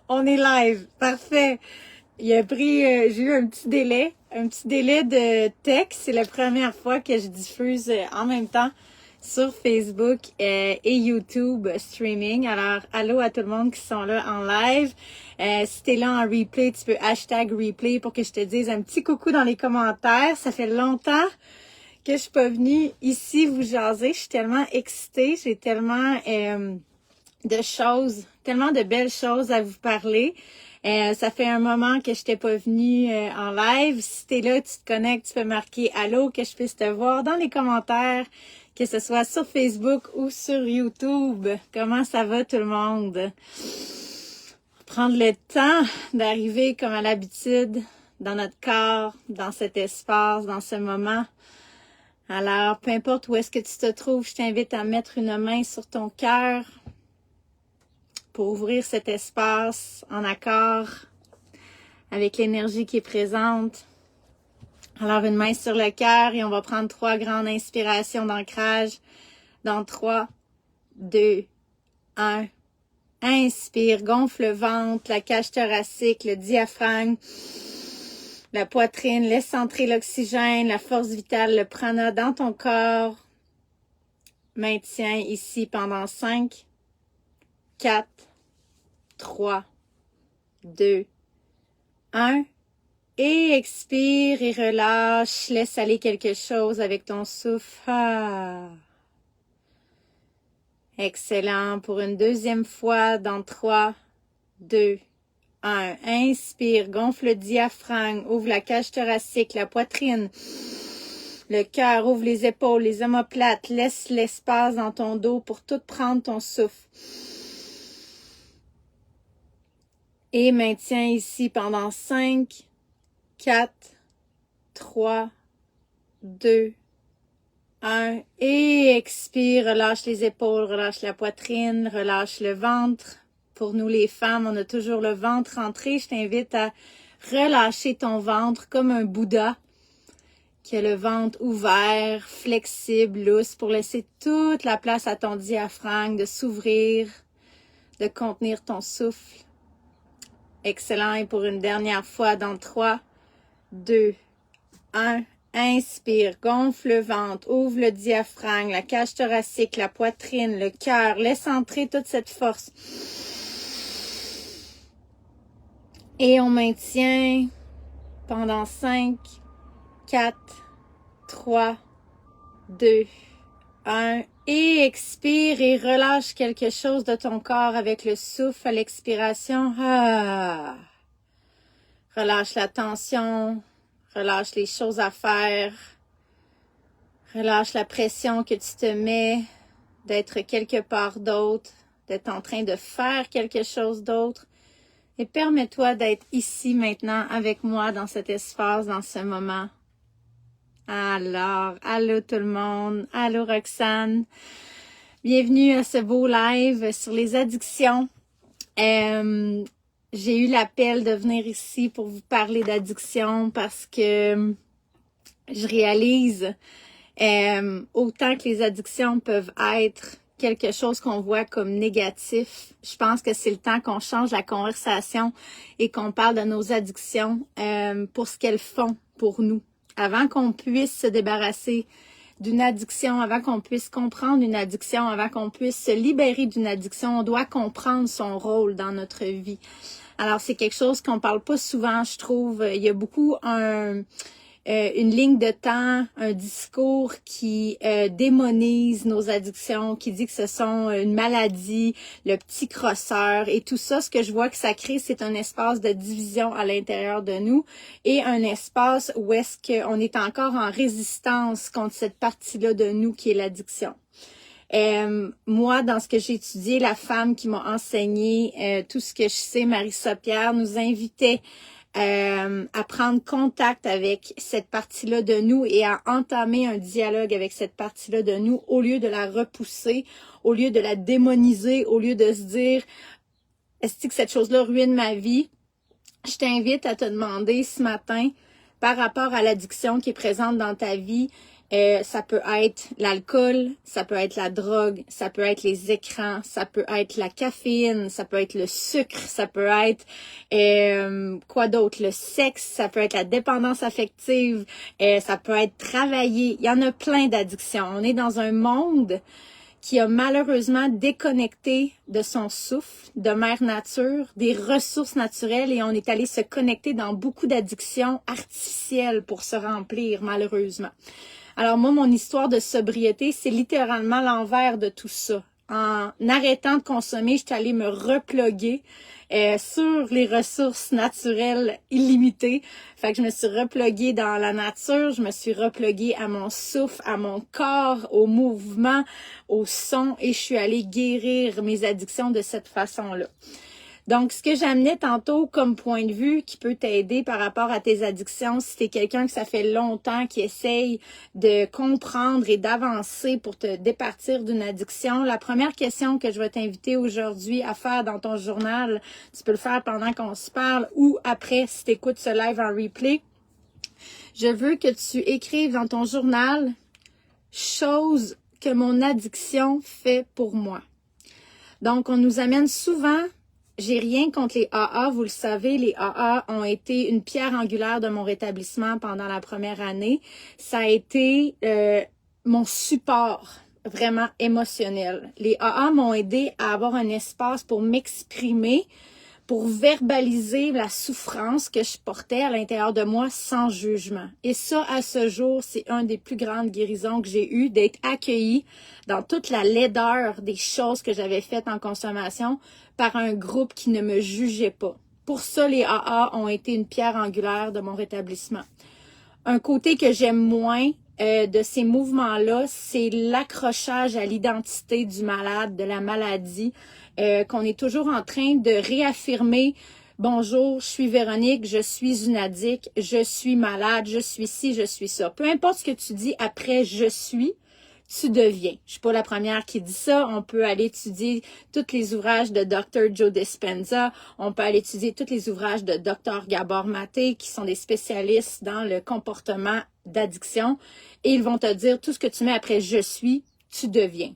On est live, parfait. J'ai eu un petit délai de texte. C'est la première fois que je diffuse en même temps sur Facebook et YouTube streaming. Alors, allô à tout le monde qui sont là en live. Si t'es là en replay, tu peux hashtag replay pour que je te dise un petit coucou dans les commentaires. Ça fait longtemps que je suis pas venue ici vous jaser. Je suis tellement excitée. J'ai tellement tellement de belles choses à vous parler. Ça fait un moment que je n'étais pas venue en live. Si t'es là, tu te connectes, tu peux marquer allô, que je puisse te voir dans les commentaires, que ce soit sur Facebook ou sur YouTube. Comment ça va tout le monde? Prendre le temps d'arriver comme à l'habitude dans notre corps, dans cet espace, dans ce moment. Alors, peu importe où est-ce que tu te trouves, je t'invite à mettre une main sur ton cœur pour ouvrir cet espace en accord avec l'énergie qui est présente. Alors, une main sur le cœur et on va prendre 3 grandes inspirations d'ancrage. Dans 3, 2, 1. Inspire, gonfle le ventre, la cage thoracique, le diaphragme, la poitrine. Laisse entrer l'oxygène, la force vitale, le prana dans ton corps. Maintiens ici pendant 5, 4, 3, 2, 1. Et expire et relâche. Laisse aller quelque chose avec ton souffle. Ah. Excellent. Pour une deuxième fois dans 3, 2, 1. Inspire, gonfle le diaphragme, ouvre la cage thoracique, la poitrine, le cœur, ouvre les épaules, les omoplates. Laisse l'espace dans ton dos pour tout prendre ton souffle. Et maintiens ici pendant 5, 4, 3, 2, 1. Et expire, relâche les épaules, relâche la poitrine, relâche le ventre. Pour nous les femmes, on a toujours le ventre rentré. Je t'invite à relâcher ton ventre comme un Bouddha qui a le ventre ouvert, flexible, lousse pour laisser toute la place à ton diaphragme de s'ouvrir, de contenir ton souffle. Excellent. Et pour une dernière fois dans 3, 2, 1. Inspire, gonfle le ventre, ouvre le diaphragme, la cage thoracique, la poitrine, le cœur. Laisse entrer toute cette force. Et on maintient pendant 5, 4, 3, 2, 1. Et expire et relâche quelque chose de ton corps avec le souffle à l'expiration. Ah. Relâche la tension. Relâche les choses à faire. Relâche la pression que tu te mets d'être quelque part d'autre, d'être en train de faire quelque chose d'autre. Et permets-toi d'être ici maintenant avec moi dans cet espace, dans ce moment. Alors, allô tout le monde. Allô Roxane. Bienvenue à ce beau live sur les addictions. J'ai eu l'appel de venir ici pour vous parler d'addiction parce que je réalise autant que les addictions peuvent être quelque chose qu'on voit comme négatif. Je pense que c'est le temps qu'on change la conversation et qu'on parle de nos addictions pour ce qu'elles font pour nous. Avant qu'on puisse se débarrasser d'une addiction, avant qu'on puisse comprendre une addiction, avant qu'on puisse se libérer d'une addiction, on doit comprendre son rôle dans notre vie. Alors, c'est quelque chose qu'on parle pas souvent, je trouve. Il y a beaucoup une ligne de temps, un discours qui démonise nos addictions, qui dit que ce sont une maladie, le petit crosseur et tout ça. Ce que je vois que ça crée, c'est un espace de division à l'intérieur de nous et un espace où est-ce qu'on est encore en résistance contre cette partie-là de nous qui est l'addiction. Moi, dans ce que j'ai étudié, la femme qui m'a enseigné tout ce que je sais, Marissa Pierre, nous invitait à prendre contact avec cette partie-là de nous et à entamer un dialogue avec cette partie-là de nous au lieu de la repousser, au lieu de la démoniser, au lieu de se dire « Est-ce que cette chose-là ruine ma vie? » Je t'invite à te demander ce matin, par rapport à l'addiction qui est présente dans ta vie, Ça peut être l'alcool, ça peut être la drogue, ça peut être les écrans, ça peut être la caféine, ça peut être le sucre, ça peut être quoi d'autre, le sexe, ça peut être la dépendance affective, ça peut être travailler. Il y en a plein d'addictions. On est dans un monde qui a malheureusement déconnecté de son souffle, de mère nature, des ressources naturelles, et on est allé se connecter dans beaucoup d'addictions artificielles pour se remplir, malheureusement. Alors moi, mon histoire de sobriété, c'est littéralement l'envers de tout ça. En arrêtant de consommer, je suis allée me reploguer sur les ressources naturelles illimitées. Fait que je me suis reploguée dans la nature, je me suis reploguée à mon souffle, à mon corps, au mouvement, au son, et je suis allée guérir mes addictions de cette façon-là. Donc, ce que j'amenais tantôt comme point de vue qui peut t'aider par rapport à tes addictions, si t'es quelqu'un que ça fait longtemps qui essaye de comprendre et d'avancer pour te départir d'une addiction, la première question que je vais t'inviter aujourd'hui à faire dans ton journal, tu peux le faire pendant qu'on se parle ou après si t'écoutes ce live en replay, je veux que tu écrives dans ton journal « Choses que mon addiction fait pour moi ». Donc, on nous amène souvent... J'ai rien contre les AA, vous le savez, les AA ont été une pierre angulaire de mon rétablissement pendant la première année. Ça a été mon support vraiment émotionnel. Les AA m'ont aidé à avoir un espace pour m'exprimer, pour verbaliser la souffrance que je portais à l'intérieur de moi sans jugement. Et ça, à ce jour, c'est une des plus grandes guérisons que j'ai eues, d'être accueillie dans toute la laideur des choses que j'avais faites en consommation par un groupe qui ne me jugeait pas. Pour ça, les AA ont été une pierre angulaire de mon rétablissement. Un côté que j'aime moins de ces mouvements-là, c'est l'accrochage à l'identité du malade, de la maladie, qu'on est toujours en train de réaffirmer. Bonjour, je suis Véronique, je suis une addict, je suis malade, je suis ci, je suis ça. Peu importe ce que tu dis après « je suis », tu deviens. Je suis pas la première qui dit ça. On peut aller étudier tous les ouvrages de Dr. Joe Dispenza. On peut aller étudier tous les ouvrages de Dr. Gabor Maté, qui sont des spécialistes dans le comportement d'addiction. Et ils vont te dire tout ce que tu mets après « je suis », tu deviens.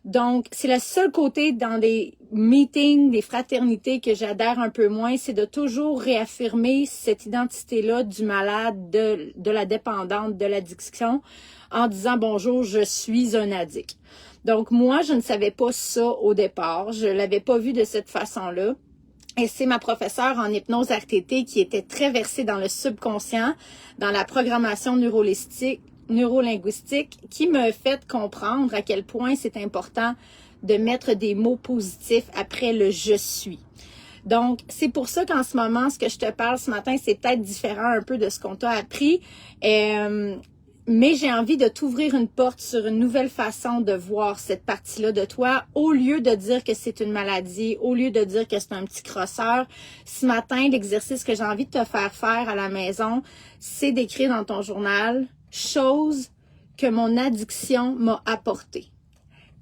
Donc, c'est le seul côté dans des meetings, des fraternités que j'adhère un peu moins, c'est de toujours réaffirmer cette identité-là du malade, de la dépendante, de l'addiction, en disant « bonjour, je suis un addict ». Donc, moi, je ne savais pas ça au départ, je l'avais pas vu de cette façon-là. Et c'est ma professeure en hypnose RTT qui était très versée dans le subconscient, dans la programmation neurolinguistique, qui me fait comprendre à quel point c'est important de mettre des mots positifs après le « je suis ». Donc, c'est pour ça qu'en ce moment, ce que je te parle ce matin, c'est peut-être différent un peu de ce qu'on t'a appris. Mais j'ai envie de t'ouvrir une porte sur une nouvelle façon de voir cette partie-là de toi, au lieu de dire que c'est une maladie, au lieu de dire que c'est un petit crosseur. Ce matin, l'exercice que j'ai envie de te faire faire à la maison, c'est d'écrire dans ton journal « Choses que mon addiction m'a apportées ».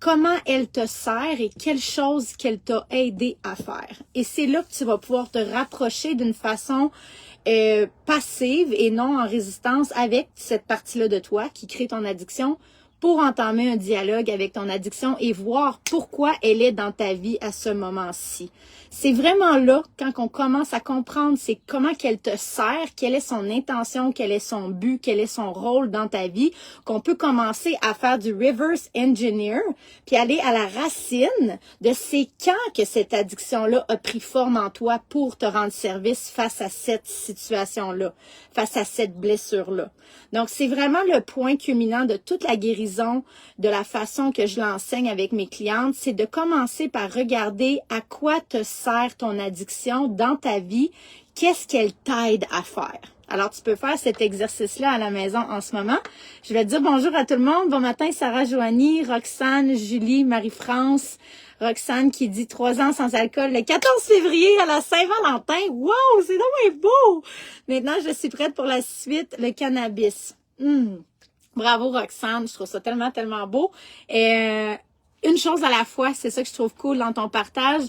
Comment elle te sert et quelle chose qu'elle t'a aidé à faire. Et c'est là que tu vas pouvoir te rapprocher d'une façon passive et non en résistance avec cette partie-là de toi qui crée ton addiction pour entamer un dialogue avec ton addiction et voir pourquoi elle est dans ta vie à ce moment-ci. C'est vraiment là, quand on commence à comprendre c'est comment qu'elle te sert, quelle est son intention, quel est son but, quel est son rôle dans ta vie, qu'on peut commencer à faire du reverse engineer, puis aller à la racine de c'est quand que cette addiction-là a pris forme en toi pour te rendre service face à cette situation-là, face à cette blessure-là. Donc, c'est vraiment le point culminant de toute la guérison, de la façon que je l'enseigne avec mes clientes, c'est de commencer par regarder à quoi te sert ton addiction dans ta vie, qu'est-ce qu'elle t'aide à faire. Alors, tu peux faire cet exercice-là à la maison en ce moment. Je vais te dire bonjour à tout le monde. Bon matin, Sarah Joanie, Roxane, Julie, Marie-France, Roxane qui dit 3 ans sans alcool le 14 février à la Saint-Valentin. Wow, c'est vraiment beau! Maintenant, je suis prête pour la suite, le cannabis. Bravo, Roxane. Je trouve ça tellement, tellement beau. Une chose à la fois, c'est ça que je trouve cool dans ton partage.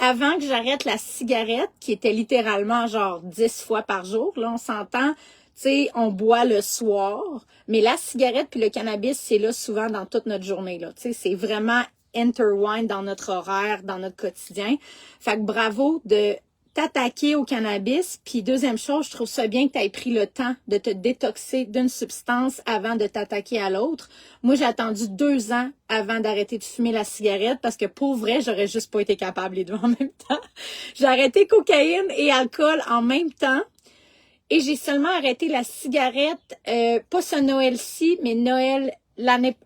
Avant que j'arrête la cigarette, qui était littéralement genre 10 fois par jour, là, on s'entend, sais, on boit le soir, mais la cigarette puis le cannabis, c'est là souvent dans toute notre journée, là. Tu sais, c'est vraiment intertwined dans notre horaire, dans notre quotidien. Fait que bravo de t'attaquer au cannabis. Puis deuxième chose, je trouve ça bien que tu aies pris le temps de te détoxer d'une substance avant de t'attaquer à l'autre. Moi, j'ai attendu 2 ans avant d'arrêter de fumer la cigarette parce que pour vrai, j'aurais juste pas été capable les deux en même temps. J'ai arrêté cocaïne et alcool en même temps. Et j'ai seulement arrêté la cigarette, pas ce Noël-ci, mais Noël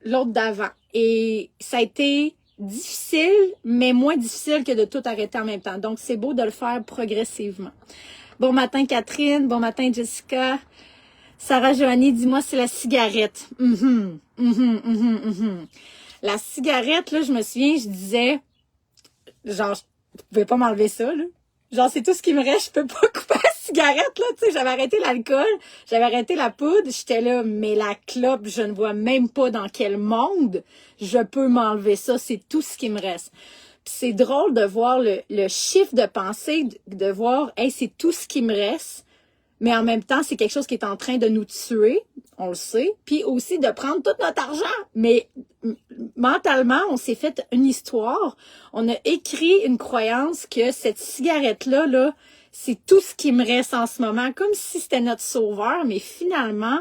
l'autre d'avant. Et ça a été difficile, mais moins difficile que de tout arrêter en même temps. Donc, c'est beau de le faire progressivement. Bon matin, Catherine. Bon matin, Jessica. Sarah Joanie, dis-moi, c'est la cigarette. La cigarette, là, je me souviens, je disais, genre, je pouvais pas m'enlever ça, là. Genre, c'est tout ce qui me reste, je peux pas couper la cigarette, là, tu sais, j'avais arrêté l'alcool, j'avais arrêté la poudre, j'étais là, mais la clope, je ne vois même pas dans quel monde je peux m'enlever ça, c'est tout ce qui me reste. Puis c'est drôle de voir le chiffre de pensée, de voir, hey, c'est tout ce qui me reste, mais en même temps, c'est quelque chose qui est en train de nous tuer, on le sait, puis aussi de prendre tout notre argent, mais mentalement, on s'est fait une histoire, on a écrit une croyance que cette cigarette-là, là, c'est tout ce qui me reste en ce moment, comme si c'était notre sauveur, mais finalement,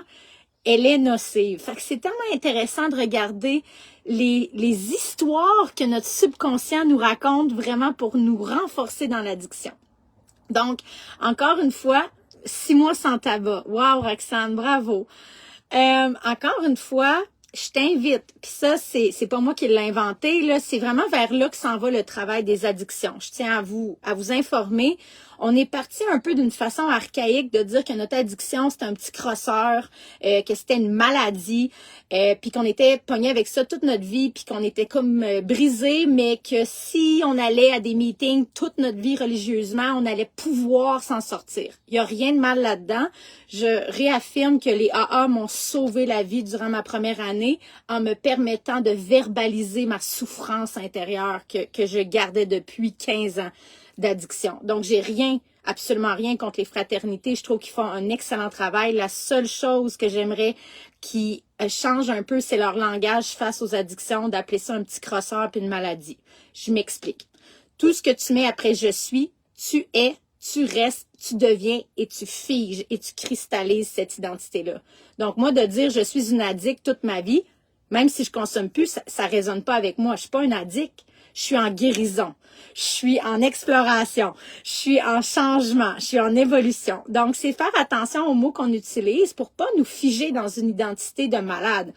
elle est nocive. Fait que c'est tellement intéressant de regarder les histoires que notre subconscient nous raconte vraiment pour nous renforcer dans l'addiction. Donc, encore une fois, 6 mois sans tabac. Wow, Roxane, bravo. Encore une fois, je t'invite, puis ça, c'est pas moi qui l'ai inventé, là, c'est vraiment vers là que s'en va le travail des addictions. Je tiens à vous informer. On est parti un peu d'une façon archaïque de dire que notre addiction, c'était un petit crosseur, que c'était une maladie, puis qu'on était pogné avec ça toute notre vie, puis qu'on était comme brisé, mais que si on allait à des meetings toute notre vie religieusement, on allait pouvoir s'en sortir. Il y a rien de mal là-dedans. Je réaffirme que les AA m'ont sauvé la vie durant ma première année en me permettant de verbaliser ma souffrance intérieure que je gardais depuis 15 ans d'addiction. Donc, j'ai absolument rien contre les fraternités. Je trouve qu'ils font un excellent travail. La seule chose que j'aimerais qui change un peu, c'est leur langage face aux addictions, d'appeler ça un petit crosseur puis une maladie. Je m'explique. Tout ce que tu mets après « je suis », tu es, tu restes, tu deviens et tu figes et tu cristallises cette identité-là. Donc, moi, de dire « je suis une addict toute ma vie », même si je consomme plus, ça résonne pas avec moi. Je suis pas une addict. Je suis en guérison, je suis en exploration, je suis en changement, je suis en évolution. Donc, c'est faire attention aux mots qu'on utilise pour pas nous figer dans une identité de malade.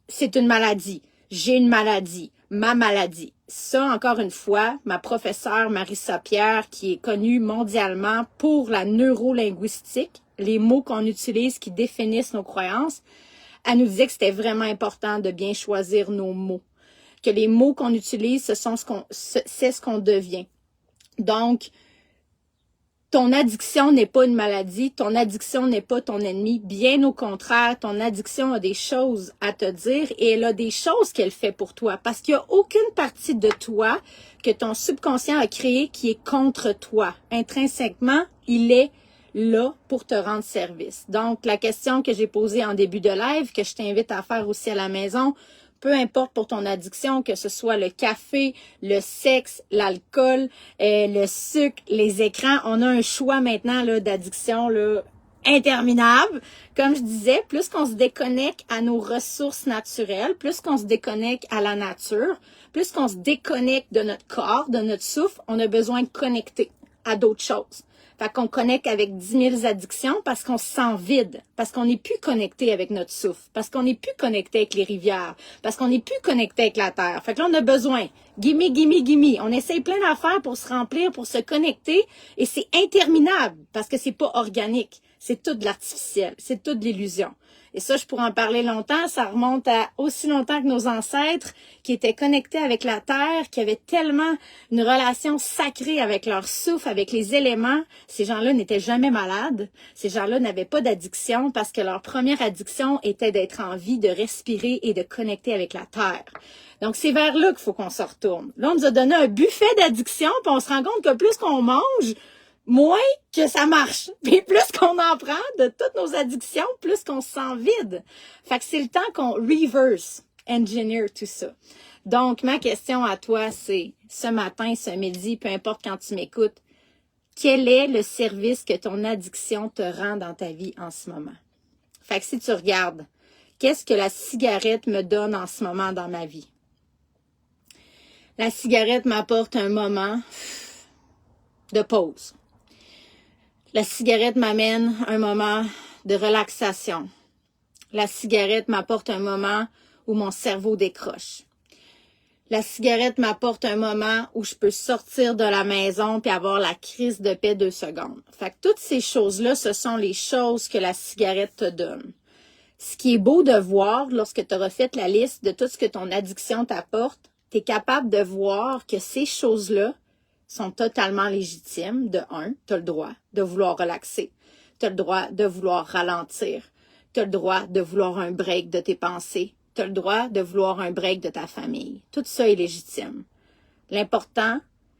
C'est une maladie, j'ai une maladie, ma maladie. Ça, encore une fois, ma professeure Marissa Pierre, qui est connue mondialement pour la neurolinguistique, les mots qu'on utilise qui définissent nos croyances, elle nous disait que c'était vraiment important de bien choisir nos mots. Que les mots qu'on utilise, c'est ce qu'on devient. Donc, ton addiction n'est pas une maladie, ton addiction n'est pas ton ennemi. Bien au contraire, ton addiction a des choses à te dire et elle a des choses qu'elle fait pour toi. Parce qu'il n'y a aucune partie de toi que ton subconscient a créée qui est contre toi. Intrinsèquement, il est là pour te rendre service. Donc, la question que j'ai posée en début de live, que je t'invite à faire aussi à la maison, peu importe pour ton addiction, que ce soit le café, le sexe, l'alcool, le sucre, les écrans, on a un choix maintenant là d'addiction là interminable. Comme je disais, plus qu'on se déconnecte à nos ressources naturelles, plus qu'on se déconnecte à la nature, plus qu'on se déconnecte de notre corps, de notre souffle, on a besoin de connecter à d'autres choses. Fait qu'on connecte avec 10 000 addictions parce qu'on se sent vide, parce qu'on n'est plus connecté avec notre souffle, parce qu'on n'est plus connecté avec les rivières, parce qu'on n'est plus connecté avec la terre. Fait que là, on a besoin. Gimme, gimme, gimme. On essaye plein d'affaires pour se remplir, pour se connecter, et c'est interminable parce que c'est pas organique. C'est tout de l'artificiel. C'est tout de l'illusion. Et ça, je pourrais en parler longtemps. Ça remonte à aussi longtemps que nos ancêtres qui étaient connectés avec la terre, qui avaient tellement une relation sacrée avec leur souffle, avec les éléments. Ces gens-là n'étaient jamais malades. Ces gens-là n'avaient pas d'addiction parce que leur première addiction était d'être en vie, de respirer et de connecter avec la terre. Donc, c'est vers là qu'il faut qu'on se retourne. Là, on nous a donné un buffet d'addiction, puis on se rend compte que plus qu'on mange, moins que ça marche. Puis plus qu'on en prend de toutes nos addictions, plus qu'on se sent vide. Fait que c'est le temps qu'on reverse engineer tout ça. Donc, ma question à toi, c'est ce matin, ce midi, peu importe quand tu m'écoutes, quel est le service que ton addiction te rend dans ta vie en ce moment? Fait que si tu regardes, qu'est-ce que la cigarette me donne en ce moment dans ma vie? La cigarette m'apporte un moment de pause. La cigarette m'amène un moment de relaxation. La cigarette m'apporte un moment où mon cerveau décroche. La cigarette m'apporte un moment où je peux sortir de la maison puis avoir la crise de paix 2 secondes. Fait que toutes ces choses-là, ce sont les choses que la cigarette te donne. Ce qui est beau de voir lorsque tu auras fait la liste de tout ce que ton addiction t'apporte, tu es capable de voir que ces choses-là sont totalement légitimes. De un, tu as le droit de vouloir relaxer. Tu as le droit de vouloir ralentir. Tu as le droit de vouloir un break de tes pensées. Tu as le droit de vouloir un break de ta famille. Tout ça est légitime. L'important,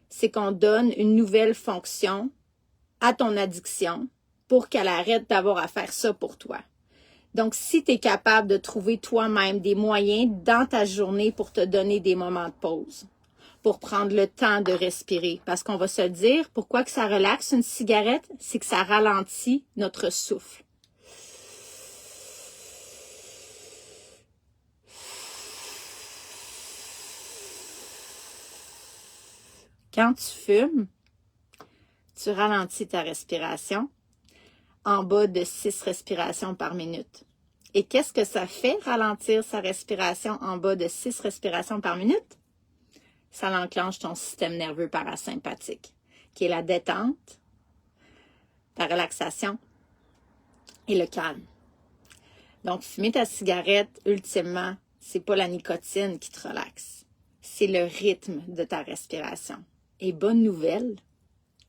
c'est qu'on donne une nouvelle fonction à ton addiction pour qu'elle arrête d'avoir à faire ça pour toi. Donc, si tu es capable de trouver toi-même des moyens dans ta journée pour te donner des moments de pause, pour prendre le temps de respirer, parce qu'on va se le dire, pourquoi que ça relaxe une cigarette? C'est que ça ralentit notre souffle. Quand tu fumes, tu ralentis ta respiration en bas de 6 respirations par minute. Et qu'est-ce que ça fait, ralentir sa respiration en bas de 6 respirations par minute? Ça enclenche ton système nerveux parasympathique, qui est la détente, la relaxation et le calme. Donc, fumer ta cigarette, ultimement, c'est pas la nicotine qui te relaxe. C'est le rythme de ta respiration. Et bonne nouvelle,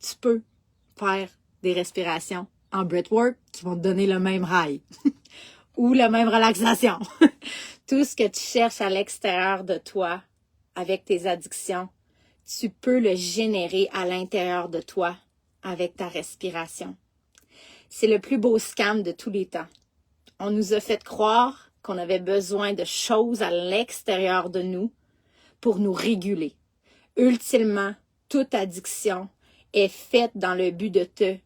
tu peux faire des respirations en breathwork qui vont te donner le même high ou la même relaxation. Tout ce que tu cherches à l'extérieur de toi avec tes addictions, tu peux le générer à l'intérieur de toi avec ta respiration. C'est le plus beau scam de tous les temps. On nous a fait croire qu'on avait besoin de choses à l'extérieur de nous pour nous réguler. Ultimement, toute addiction est faite dans le but de te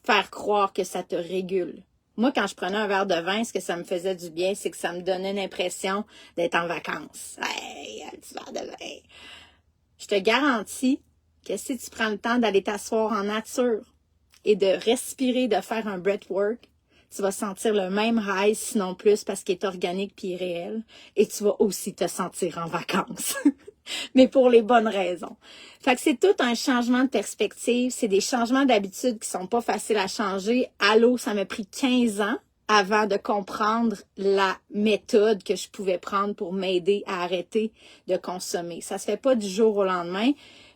faire croire que ça te régule. Moi, quand je prenais un verre de vin, ce que ça me faisait du bien, c'est que ça me donnait l'impression d'être en vacances. Hey, un petit verre de vin. Je te garantis que si tu prends le temps d'aller t'asseoir en nature et de respirer, de faire un breathwork, tu vas sentir le même high, sinon plus, parce qu'il est organique puis réel. Et tu vas aussi te sentir en vacances. Mais pour les bonnes raisons. Fait que c'est tout un changement de perspective. C'est des changements d'habitude qui sont pas faciles à changer. Allô, ça m'a pris 15 ans avant de comprendre la méthode que je pouvais prendre pour m'aider à arrêter de consommer. Ça se fait pas du jour au lendemain.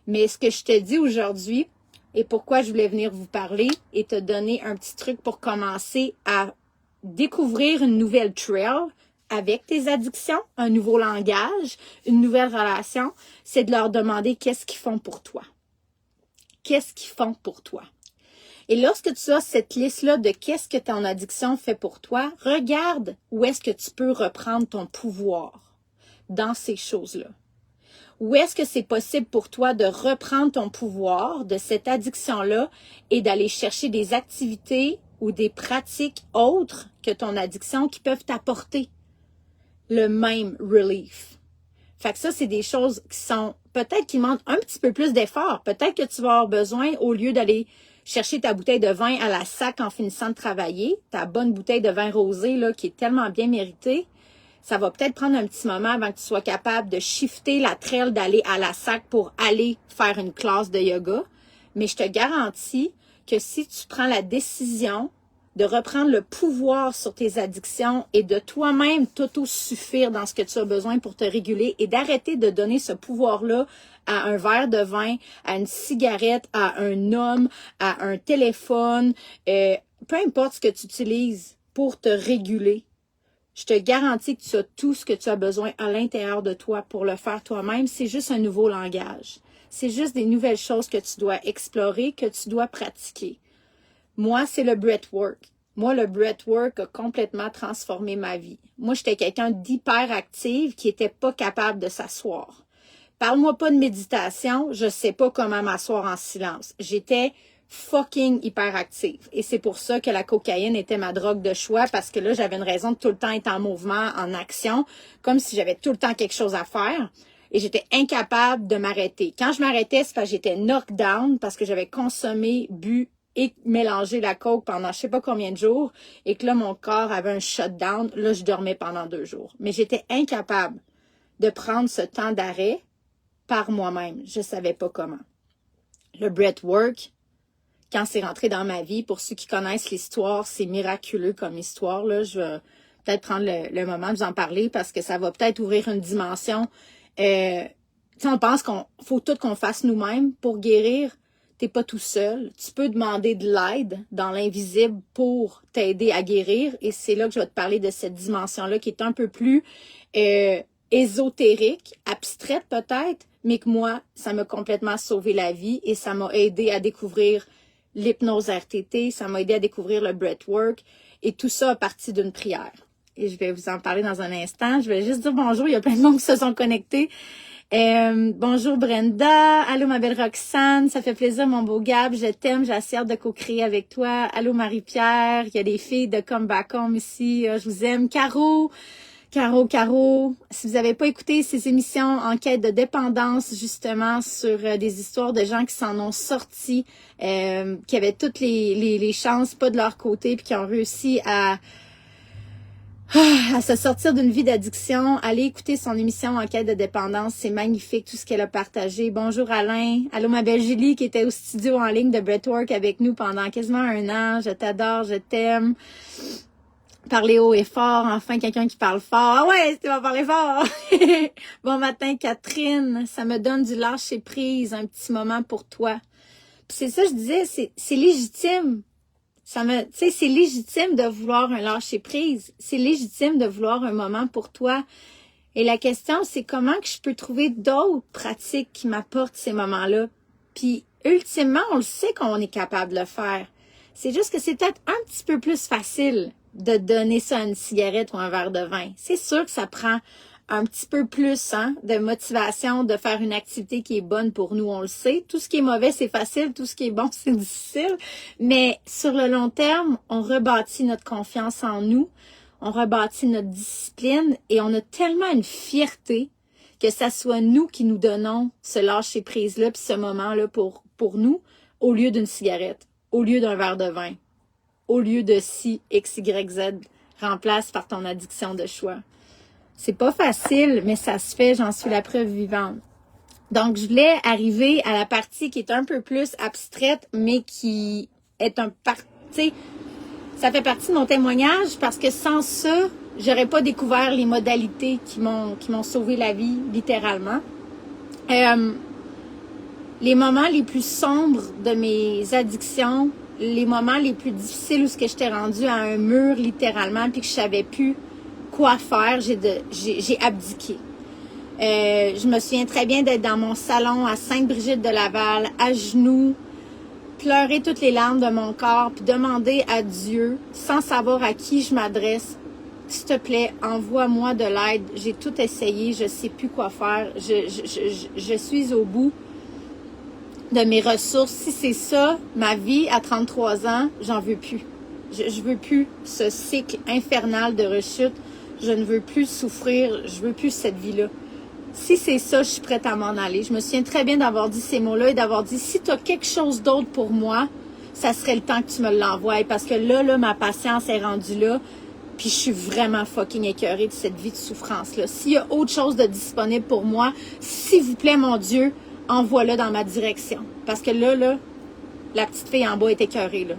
Mais ce que je te dis aujourd'hui, et pourquoi je voulais venir vous parler et te donner un petit truc pour commencer à découvrir une nouvelle trail avec tes addictions, un nouveau langage, une nouvelle relation, c'est de leur demander qu'est-ce qu'ils font pour toi. Qu'est-ce qu'ils font pour toi? Et lorsque tu as cette liste-là de qu'est-ce que ton addiction fait pour toi, regarde où est-ce que tu peux reprendre ton pouvoir dans ces choses-là. Où est-ce que c'est possible pour toi de reprendre ton pouvoir de cette addiction-là et d'aller chercher des activités ou des pratiques autres que ton addiction qui peuvent t'apporter le même relief. Fait que ça, c'est des choses qui sont, peut-être qui demandent un petit peu plus d'effort. Peut-être que tu vas avoir besoin, au lieu d'aller chercher ta bouteille de vin à la sac en finissant de travailler, ta bonne bouteille de vin rosé, là, qui est tellement bien méritée, ça va peut-être prendre un petit moment avant que tu sois capable de shifter la trail d'aller à la sac pour aller faire une classe de yoga. Mais je te garantis que si tu prends la décision de reprendre le pouvoir sur tes addictions et de toi-même t'auto-suffire dans ce que tu as besoin pour te réguler et d'arrêter de donner ce pouvoir-là à un verre de vin, à une cigarette, à un homme, à un téléphone, peu importe ce que tu utilises pour te réguler. Je te garantis que tu as tout ce que tu as besoin à l'intérieur de toi pour le faire toi-même. C'est juste un nouveau langage. C'est juste des nouvelles choses que tu dois explorer, que tu dois pratiquer. Moi, c'est le breathwork. Moi, le breathwork a complètement transformé ma vie. Moi, j'étais quelqu'un d'hyperactive qui était pas capable de s'asseoir. Parle-moi pas de méditation, je sais pas comment m'asseoir en silence. J'étais fucking hyperactive. Et c'est pour ça que la cocaïne était ma drogue de choix, parce que là, j'avais une raison de tout le temps être en mouvement, en action, comme si j'avais tout le temps quelque chose à faire. Et j'étais incapable de m'arrêter. Quand je m'arrêtais, c'est parce que j'étais knockdown, parce que j'avais consommé, bu et mélangé la coke pendant je sais pas combien de jours, et que là, mon corps avait un shutdown. Là, je dormais pendant 2 jours. Mais j'étais incapable de prendre ce temps d'arrêt par moi-même. Je savais pas comment. Le breathwork, quand c'est rentré dans ma vie, pour ceux qui connaissent l'histoire, c'est miraculeux comme histoire. Là, je vais peut-être prendre le moment de vous en parler parce que ça va peut-être ouvrir une dimension. On pense qu'on faut tout qu'on fasse nous-mêmes pour guérir. T'es pas tout seul. Tu peux demander de l'aide dans l'invisible pour t'aider à guérir. Et c'est là que je vais te parler de cette dimension-là qui est un peu plus ésotérique, abstraite peut-être, mais que moi, ça m'a complètement sauvé la vie et ça m'a aidé à découvrir l'hypnose RTT, ça m'a aidé à découvrir le breathwork et tout ça a parti d'une prière. Et je vais vous en parler dans un instant. Je vais juste dire bonjour, il y a plein de monde qui se sont connectés. Bonjour Brenda, allô ma belle Roxane, ça fait plaisir mon beau Gab, je t'aime, j'ai assez hâte de co-créer avec toi. Allô Marie-Pierre, il y a des filles de Come Back Home ici, je vous aime. Caro, si vous n'avez pas écouté ces émissions en quête de dépendance, justement, sur des histoires de gens qui s'en ont sortis, qui avaient toutes les chances, pas de leur côté, puis qui ont réussi à se sortir d'une vie d'addiction, allez écouter son émission en quête de dépendance, c'est magnifique tout ce qu'elle a partagé. Bonjour Alain, allô ma belle Julie qui était au studio en ligne de Breathwork avec nous pendant quasiment 1 an, je t'adore, je t'aime. Parler haut et fort, enfin quelqu'un qui parle fort. Ah ouais, tu vas parler fort. Bon matin Catherine, ça me donne du lâcher prise, un petit moment pour toi. Puis c'est ça je disais, c'est légitime. C'est légitime de vouloir un lâcher prise. C'est légitime de vouloir un moment pour toi. Et la question c'est comment que je peux trouver d'autres pratiques qui m'apportent ces moments-là. Puis ultimement, on le sait qu'on est capable de le faire. C'est juste que c'est peut-être un petit peu plus facile de donner ça à une cigarette ou un verre de vin. C'est sûr que ça prend un petit peu plus de motivation de faire une activité qui est bonne pour nous, on le sait. Tout ce qui est mauvais, c'est facile. Tout ce qui est bon, c'est difficile. Mais sur le long terme, on rebâtit notre confiance en nous, on rebâtit notre discipline et on a tellement une fierté que ça soit nous qui nous donnons ce lâcher-prise-là puis ce moment-là pour nous au lieu d'une cigarette, au lieu d'un verre de vin, au lieu de si X, Y, Z remplace par ton addiction de choix. C'est pas facile, mais ça se fait, j'en suis la preuve vivante. Donc, je voulais arriver à la partie qui est un peu plus abstraite, mais qui est ça fait partie de mon témoignage parce que sans ça, j'aurais pas découvert les modalités qui m'ont sauvé la vie, littéralement. Les moments les plus sombres de mes addictions, les moments les plus difficiles où j'étais rendue à un mur, littéralement, puis que je savais plus quoi faire, j'ai abdiqué. Je me souviens très bien d'être dans mon salon à Sainte-Brigitte-de-Laval, à genoux, pleurer toutes les larmes de mon corps, puis demander à Dieu, sans savoir à qui je m'adresse, s'il te plaît, envoie-moi de l'aide. J'ai tout essayé, je sais plus quoi faire. Je suis au bout de mes ressources. Si c'est ça, ma vie à 33 ans, j'en veux plus. Je veux plus ce cycle infernal de rechute. Je ne veux plus souffrir. Je veux plus cette vie-là. Si c'est ça, je suis prête à m'en aller. Je me souviens très bien d'avoir dit ces mots-là et d'avoir dit, si tu as quelque chose d'autre pour moi, ça serait le temps que tu me l'envoies. Parce que là, ma patience est rendue là. Puis je suis vraiment fucking écœurée de cette vie de souffrance-là. S'il y a autre chose de disponible pour moi, s'il vous plaît, mon Dieu, envoie-le dans ma direction. Parce que là, la petite fille en bas est écœurée, là.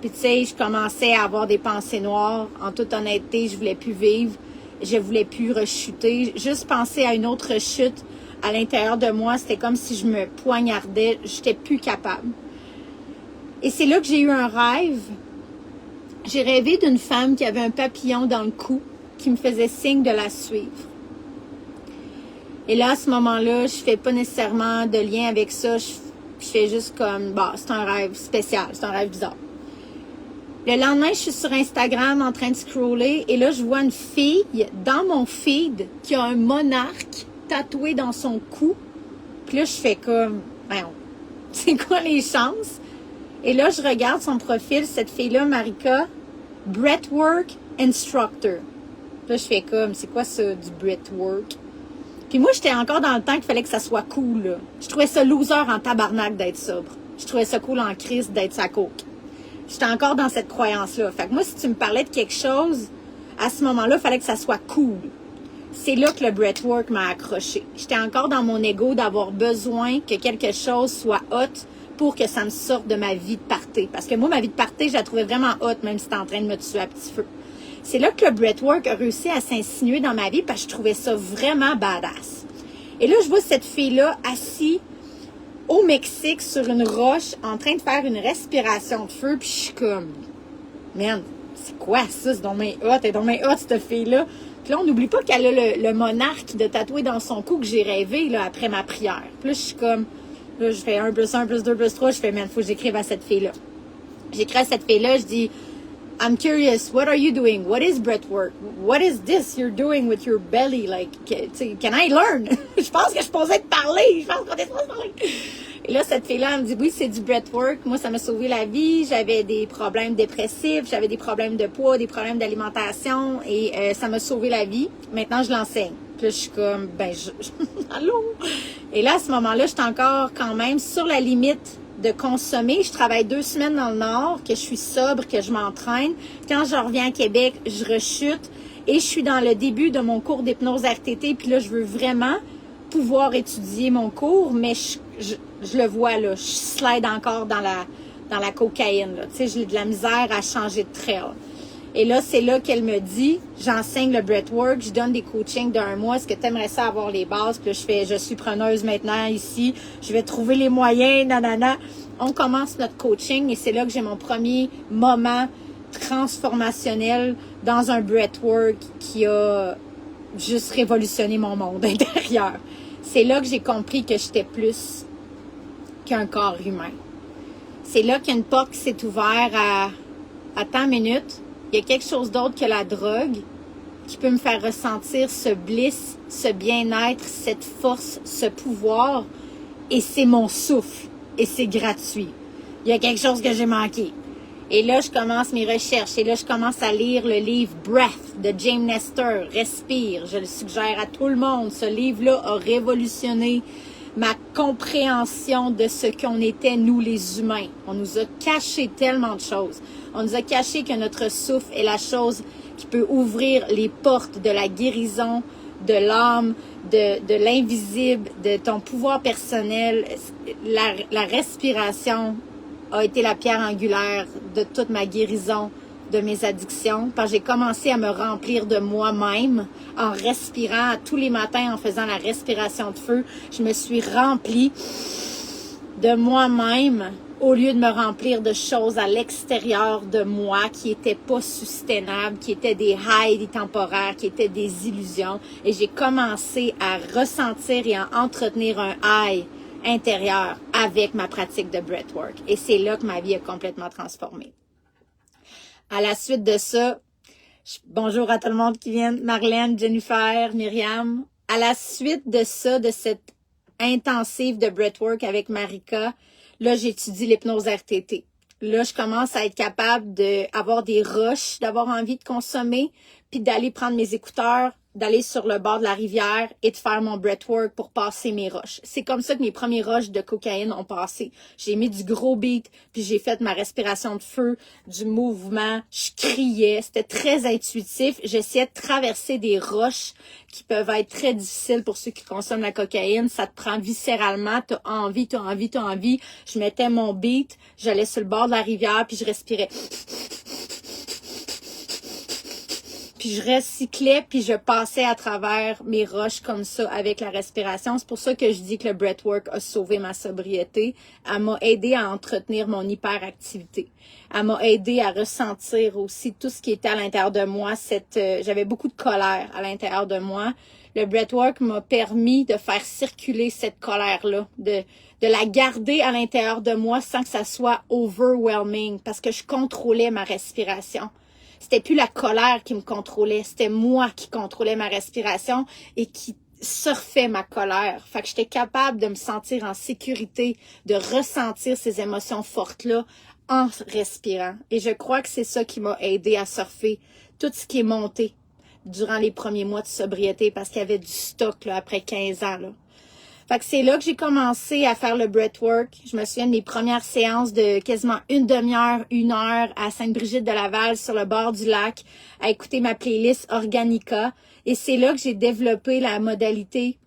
Puis tu sais, je commençais à avoir des pensées noires. En toute honnêteté, je voulais plus vivre. Je voulais plus rechuter. Juste penser à une autre rechute à l'intérieur de moi, c'était comme si je me poignardais. J'étais plus capable. Et c'est là que j'ai eu un rêve. J'ai rêvé d'une femme qui avait un papillon dans le cou, qui me faisait signe de la suivre. Et là, à ce moment-là, je fais pas nécessairement de lien avec ça. Je fais juste comme, bah, c'est un rêve spécial, c'est un rêve bizarre. Le lendemain, je suis sur Instagram en train de scroller et là, je vois une fille dans mon feed qui a un monarque tatoué dans son cou. Puis là, je fais comme, voyons, c'est quoi les chances? Et là, je regarde son profil, cette fille-là, Marika, Breathwork Instructor. Là, je fais comme, c'est quoi ça, du breathwork? Puis moi, j'étais encore dans le temps qu'il fallait que ça soit cool, là. Je trouvais ça loser en tabarnak d'être sobre. Je trouvais ça cool en crise d'être sa coke. J'étais encore dans cette croyance-là. Fait que moi, si tu me parlais de quelque chose, à ce moment-là, il fallait que ça soit cool. C'est là que le breathwork m'a accroché. J'étais encore dans mon ego d'avoir besoin que quelque chose soit hot pour que ça me sorte de ma vie de party. Parce que moi, ma vie de party, je la trouvais vraiment hot, même si c'était en train de me tuer à petit feu. C'est là que le breathwork a réussi à s'insinuer dans ma vie parce que je trouvais ça vraiment badass. Et là, je vois cette fille-là assise au Mexique sur une roche en train de faire une respiration de feu. Puis je suis comme, man, c'est quoi ça? C'est dans mes hot, elle est dans mes hot, cette fille-là. Puis là, on n'oublie pas qu'elle a le monarque de tatoué dans son cou que j'ai rêvé là, après ma prière. Puis là, je suis comme, là, je fais 1 plus 1 plus 2 plus 3. Je fais, man, faut que j'écrive à cette fille-là. J'écris à cette fille-là, je dis, I'm curious, what are you doing? What is breathwork? What is this you're doing with your belly? Like, can I learn? Je pense que je posais de parler. Je pense qu'on est supposé parler. Et là, cette fille-là, elle me dit, oui, c'est du breathwork. Moi, ça m'a sauvé la vie. J'avais des problèmes dépressifs, j'avais des problèmes de poids, des problèmes d'alimentation et ça m'a sauvé la vie. Maintenant, je l'enseigne. Puis là, je suis comme, ben, allô? Et là, à ce moment-là, j'étais encore quand même sur la limite de consommer. Je travaille 2 semaines dans le Nord, que je suis sobre, que je m'entraîne. Quand je reviens à Québec, je rechute et je suis dans le début de mon cours d'hypnose RTT. Puis là, je veux vraiment pouvoir étudier mon cours, mais je le vois, là, je slide encore dans la cocaïne. Là. Tu sais, j'ai de la misère à changer de trail. Et là, c'est là qu'elle me dit, j'enseigne le breathwork, je donne des coachings d'1 mois. Est-ce que tu aimerais ça avoir les bases? Puis là, je suis preneuse maintenant ici. Je vais trouver les moyens, nanana. On commence notre coaching et c'est là que j'ai mon premier moment transformationnel dans un breathwork qui a juste révolutionné mon monde intérieur. C'est là que j'ai compris que j'étais plus qu'un corps humain. C'est là qu'une porte s'est ouverte à tant minutes. Il y a quelque chose d'autre que la drogue qui peut me faire ressentir ce bliss, ce bien-être, cette force, ce pouvoir. Et c'est mon souffle. Et c'est gratuit. Il y a quelque chose que j'ai manqué. Et là, je commence mes recherches. Et là, je commence à lire le livre Breath de James Nestor. Respire. Je le suggère à tout le monde. Ce livre-là a révolutionné ma compréhension de ce qu'on était, nous, les humains. On nous a caché tellement de choses. On nous a caché que notre souffle est la chose qui peut ouvrir les portes de la guérison, de l'âme, de l'invisible, de ton pouvoir personnel. La respiration a été la pierre angulaire de toute ma guérison, de mes addictions, parce que j'ai commencé à me remplir de moi-même en respirant tous les matins, en faisant la respiration de feu. Je me suis remplie de moi-même au lieu de me remplir de choses à l'extérieur de moi qui n'étaient pas soutenables, qui étaient des highs temporaires, qui étaient des illusions. Et j'ai commencé à ressentir et à entretenir un high intérieur avec ma pratique de breathwork. Et c'est là que ma vie a complètement transformé. À la suite de ça, bonjour à tout le monde qui vient, Marlène, Jennifer, Myriam. À la suite de ça, de cette intensive de breathwork avec Marika, là, j'étudie l'hypnose RTT. Là, je commence à être capable d'avoir des rushs, d'avoir envie de consommer, puis d'aller prendre mes écouteurs, d'aller sur le bord de la rivière et de faire mon breathwork pour passer mes rushs. C'est comme ça que mes premiers rushs de cocaïne ont passé. J'ai mis du gros beat, puis j'ai fait ma respiration de feu, du mouvement, je criais, c'était très intuitif. J'essayais de traverser des rushs qui peuvent être très difficiles pour ceux qui consomment la cocaïne. Ça te prend viscéralement, t'as envie. Je mettais mon beat, j'allais sur le bord de la rivière, puis je respirais. Puis je recyclais, puis je passais à travers mes rushs comme ça avec la respiration. C'est pour ça que je dis que le breathwork a sauvé ma sobriété. Elle m'a aidé à entretenir mon hyperactivité. Elle m'a aidé à ressentir aussi tout ce qui était à l'intérieur de moi. J'avais beaucoup de colère à l'intérieur de moi. Le breathwork m'a permis de faire circuler cette colère-là, de la garder à l'intérieur de moi sans que ça soit overwhelming, parce que je contrôlais ma respiration. C'était plus la colère qui me contrôlait, c'était moi qui contrôlais ma respiration et qui surfait ma colère. Fait que j'étais capable de me sentir en sécurité, de ressentir ces émotions fortes-là en respirant. Et je crois que c'est ça qui m'a aidé à surfer tout ce qui est monté durant les premiers mois de sobriété parce qu'il y avait du stock là, après 15 ans. Là. Fait que c'est là que j'ai commencé à faire le breathwork. Je me souviens de mes premières séances de quasiment une demi-heure, 1 heure à Sainte-Brigitte-de-Laval sur le bord du lac à écouter ma playlist Organica. Et c'est là que j'ai développé la modalité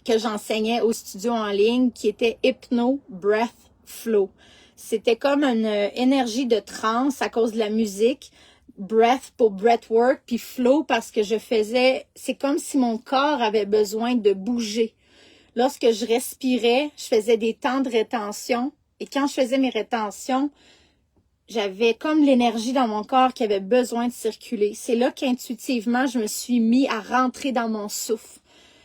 que j'enseignais au studio en ligne qui était Hypno Breath Flow. C'était comme une énergie de transe à cause de la musique. Breath pour breathwork, puis flow parce que c'est comme si mon corps avait besoin de bouger. Lorsque je respirais, je faisais des temps de rétention. Et quand je faisais mes rétentions, j'avais comme l'énergie dans mon corps qui avait besoin de circuler. C'est là qu'intuitivement, je me suis mis à rentrer dans mon souffle.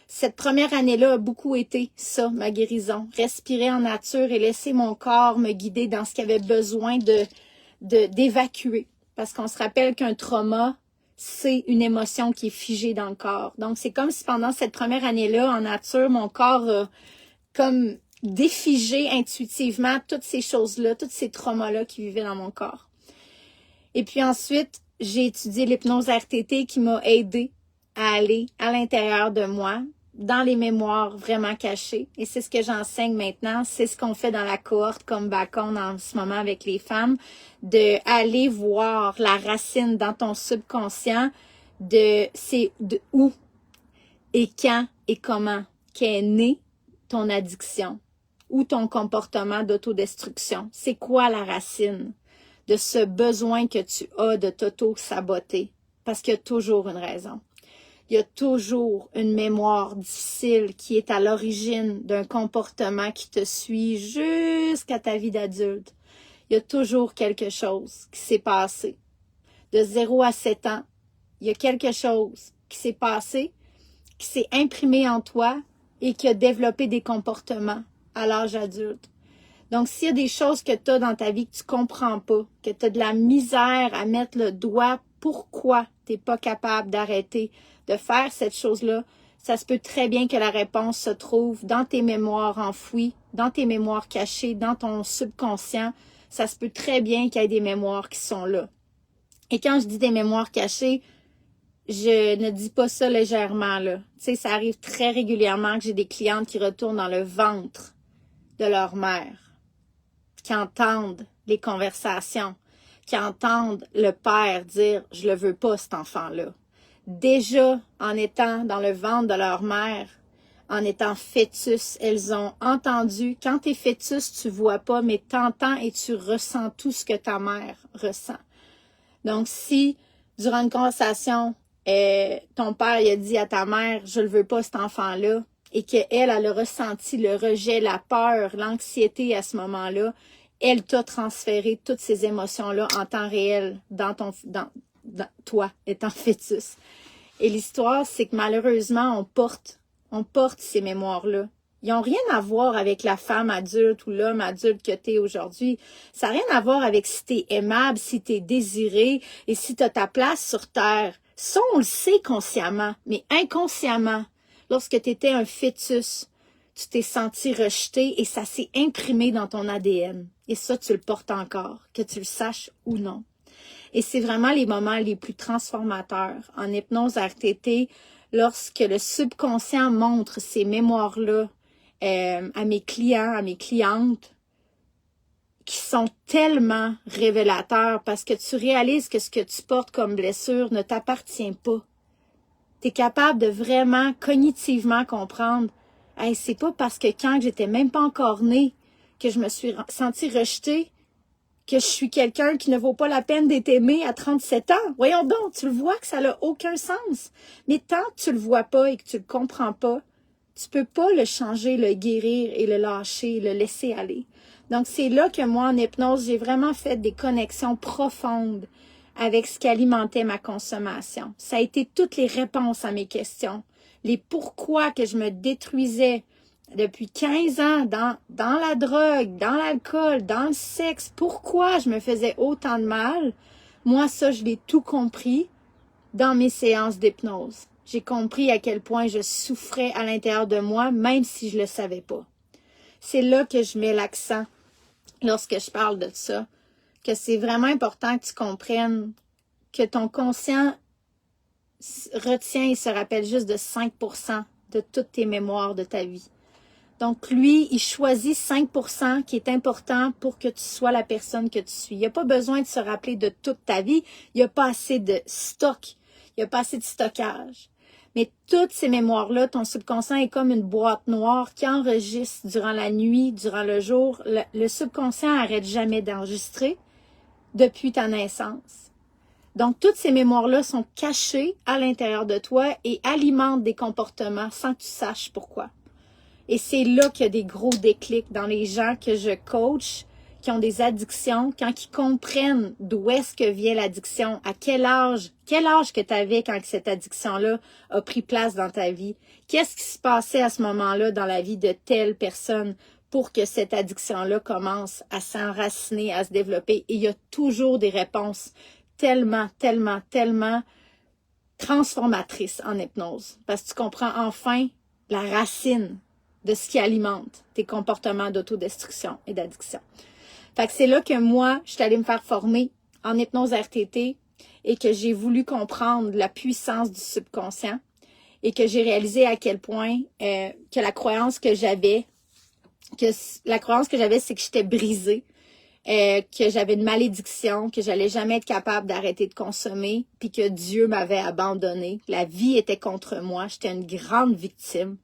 Cette première année-là a beaucoup été ça, ma guérison. Respirer en nature et laisser mon corps me guider dans ce qu'il avait besoin d'évacuer. Parce qu'on se rappelle qu'un trauma, c'est une émotion qui est figée dans le corps. Donc, c'est comme si pendant cette première année-là, en nature, mon corps a comme défigé intuitivement toutes ces choses-là, tous ces traumas-là qui vivaient dans mon corps. Et puis ensuite, j'ai étudié l'hypnose RTT qui m'a aidé à aller à l'intérieur de moi, dans les mémoires vraiment cachées. Et c'est ce que j'enseigne maintenant. C'est ce qu'on fait dans la cohorte comme Bacon en ce moment avec les femmes, de aller voir la racine dans ton subconscient de où et quand et comment qu'est née ton addiction ou ton comportement d'autodestruction. C'est quoi la racine de ce besoin que tu as de t'auto-saboter? Parce qu'il y a toujours une raison. Il y a toujours une mémoire difficile qui est à l'origine d'un comportement qui te suit jusqu'à ta vie d'adulte. Il y a toujours quelque chose qui s'est passé. De 0 à 7 ans, il y a quelque chose qui s'est passé, qui s'est imprimé en toi et qui a développé des comportements à l'âge adulte. Donc, s'il y a des choses que tu as dans ta vie que tu comprends pas, que tu as de la misère à mettre le doigt pourquoi tu n'es pas capable d'arrêter de faire cette chose-là, ça se peut très bien que la réponse se trouve dans tes mémoires enfouies, dans tes mémoires cachées, dans ton subconscient. Ça se peut très bien qu'il y ait des mémoires qui sont là. Et quand je dis des mémoires cachées, je ne dis pas ça légèrement, là. Tu sais, ça arrive très régulièrement que j'ai des clientes qui retournent dans le ventre de leur mère, qui entendent les conversations, qui entendent le père dire « je le veux pas, cet enfant-là ». Déjà, en étant dans le ventre de leur mère, en étant fœtus, elles ont entendu. Quand tu es fœtus, tu vois pas, mais tu entends et tu ressens tout ce que ta mère ressent. Donc, si, durant une conversation, ton père il a dit à ta mère « je le veux pas, cet enfant-là », et qu'elle, elle a ressenti le rejet, la peur, l'anxiété à ce moment-là, elle t'a transféré toutes ces émotions-là en temps réel dans toi, étant fœtus. Et l'histoire, c'est que malheureusement, on porte ces mémoires-là. Ils n'ont rien à voir avec la femme adulte ou l'homme adulte que tu es aujourd'hui. Ça n'a rien à voir avec si tu es aimable, si tu es désiré et si tu as ta place sur Terre. Ça, on le sait consciemment, mais inconsciemment, lorsque tu étais un fœtus, tu t'es senti rejeté et ça s'est imprimé dans ton ADN. Et ça, tu le portes encore, que tu le saches ou non. Et c'est vraiment les moments les plus transformateurs en hypnose RTT, lorsque le subconscient montre ces mémoires-là à mes clients, à mes clientes, qui sont tellement révélateurs parce que tu réalises que ce que tu portes comme blessure ne t'appartient pas. Tu es capable de vraiment cognitivement comprendre « Hey, c'est pas parce que quand j'étais même pas encore née que je me suis sentie rejetée que je suis quelqu'un qui ne vaut pas la peine d'être aimé à 37 ans. Voyons donc, tu le vois que ça n'a aucun sens. Mais tant que tu le vois pas et que tu le comprends pas, tu peux pas le changer, le guérir et le lâcher, le laisser aller. Donc, c'est là que moi, en hypnose, j'ai vraiment fait des connexions profondes avec ce qui alimentait ma consommation. Ça a été toutes les réponses à mes questions. les pourquoi que je me détruisais depuis 15 ans dans la drogue, dans l'alcool, dans le sexe, pourquoi je me faisais autant de mal, moi, ça, je l'ai tout compris dans mes séances d'hypnose. J'ai compris à quel point je souffrais à l'intérieur de moi, même si je le savais pas. C'est là que je mets l'accent lorsque je parle de ça, que c'est vraiment important que tu comprennes que ton conscient retient et se rappelle juste de 5% de toutes tes mémoires de ta vie. Donc, lui, il choisit 5% qui est important pour que tu sois la personne que tu suis. Il n'y a pas besoin de se rappeler de toute ta vie. Il n'y a pas assez de stock. Il n'y a pas assez de stockage. Mais toutes ces mémoires-là, ton subconscient est comme une boîte noire qui enregistre durant la nuit, durant le jour. Le subconscient n'arrête jamais d'enregistrer depuis ta naissance. Donc, toutes ces mémoires-là sont cachées à l'intérieur de toi et alimentent des comportements sans que tu saches pourquoi. Et c'est là qu'il y a des gros déclics dans les gens que je coach, qui ont des addictions, quand ils comprennent d'où est-ce que vient l'addiction, à quel âge que tu avais quand cette addiction-là a pris place dans ta vie. Qu'est-ce qui se passait à ce moment-là dans la vie de telle personne pour que cette addiction-là commence à s'enraciner, à se développer. Et il y a toujours des réponses tellement transformatrices en hypnose. Parce que tu comprends enfin la racine de ce qui alimente tes comportements d'autodestruction et d'addiction. Fait que c'est là que moi, je suis allée me faire former en hypnose RTT et que j'ai voulu comprendre la puissance du subconscient et que j'ai réalisé à quel point que la croyance que j'avais, c'est que j'étais brisée, que j'avais une malédiction, que j'allais jamais être capable d'arrêter de consommer, puis que Dieu m'avait abandonnée. La vie était contre moi. J'étais une grande victime.